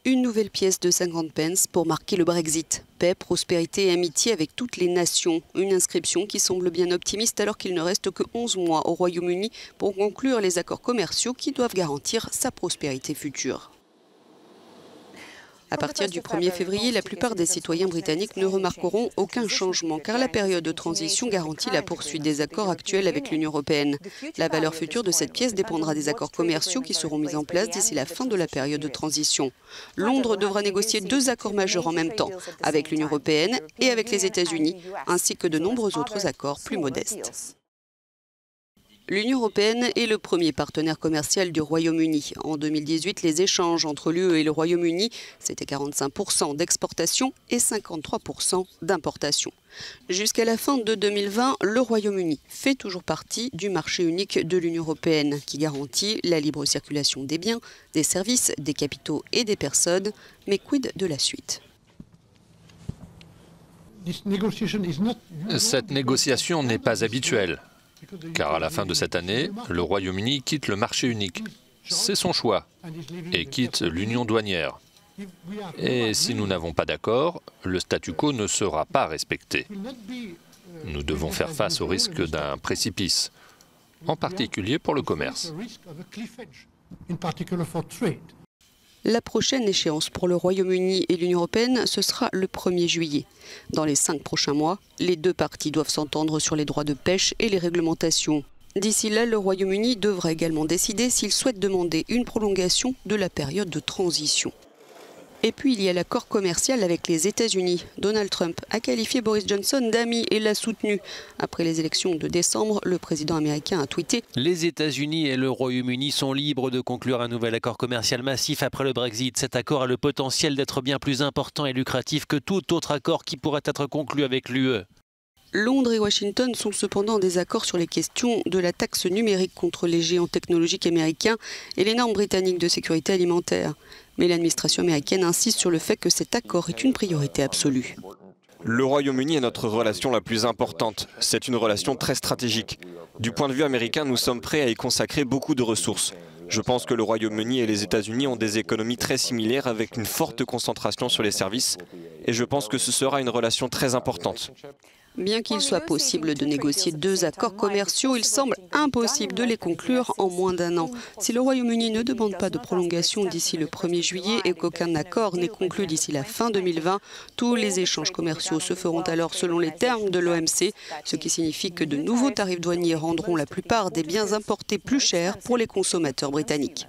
Une nouvelle pièce de 50 pence pour marquer le Brexit. Paix, prospérité et amitié avec toutes les nations. Une inscription qui semble bien optimiste alors qu'il ne reste que 11 mois au Royaume-Uni pour conclure les accords commerciaux qui doivent garantir sa prospérité future. À partir du 1er février, la plupart des citoyens britanniques ne remarqueront aucun changement car la période de transition garantit la poursuite des accords actuels avec l'Union européenne. La valeur future de cette pièce dépendra des accords commerciaux qui seront mis en place d'ici la fin de la période de transition. Londres devra négocier 2 accords majeurs en même temps, avec l'Union européenne et avec les États-Unis, ainsi que de nombreux autres accords plus modestes. L'Union européenne est le premier partenaire commercial du Royaume-Uni. En 2018, les échanges entre l'UE et le Royaume-Uni, c'était 45% d'exportation et 53% d'importation. Jusqu'à la fin de 2020, le Royaume-Uni fait toujours partie du marché unique de l'Union européenne, qui garantit la libre circulation des biens, des services, des capitaux et des personnes. Mais quid de la suite ? Cette négociation n'est pas habituelle. Car à la fin de cette année, le Royaume-Uni quitte le marché unique. C'est son choix. Et quitte l'union douanière. Et si nous n'avons pas d'accord, le statu quo ne sera pas respecté. Nous devons faire face au risque d'un précipice, en particulier pour le commerce. La prochaine échéance pour le Royaume-Uni et l'Union européenne, ce sera le 1er juillet. Dans les 5 prochains mois, les 2 parties doivent s'entendre sur les droits de pêche et les réglementations. D'ici là, le Royaume-Uni devra également décider s'il souhaite demander une prolongation de la période de transition. Et puis il y a l'accord commercial avec les États-Unis. Donald Trump a qualifié Boris Johnson d'ami et l'a soutenu. Après les élections de décembre, le président américain a tweeté « Les États-Unis et le Royaume-Uni sont libres de conclure un nouvel accord commercial massif après le Brexit. Cet accord a le potentiel d'être bien plus important et lucratif que tout autre accord qui pourrait être conclu avec l'UE. » Londres et Washington sont cependant en désaccord sur les questions de la taxe numérique contre les géants technologiques américains et les normes britanniques de sécurité alimentaire. Mais l'administration américaine insiste sur le fait que cet accord est une priorité absolue. Le Royaume-Uni est notre relation la plus importante. C'est une relation très stratégique. Du point de vue américain, nous sommes prêts à y consacrer beaucoup de ressources. Je pense que le Royaume-Uni et les États-Unis ont des économies très similaires avec une forte concentration sur les services. Et je pense que ce sera une relation très importante. Bien qu'il soit possible de négocier 2 accords commerciaux, il semble impossible de les conclure en moins d'1 an. Si le Royaume-Uni ne demande pas de prolongation d'ici le 1er juillet et qu'aucun accord n'est conclu d'ici la fin 2020, tous les échanges commerciaux se feront alors selon les termes de l'OMC, ce qui signifie que de nouveaux tarifs douaniers rendront la plupart des biens importés plus chers pour les consommateurs britanniques.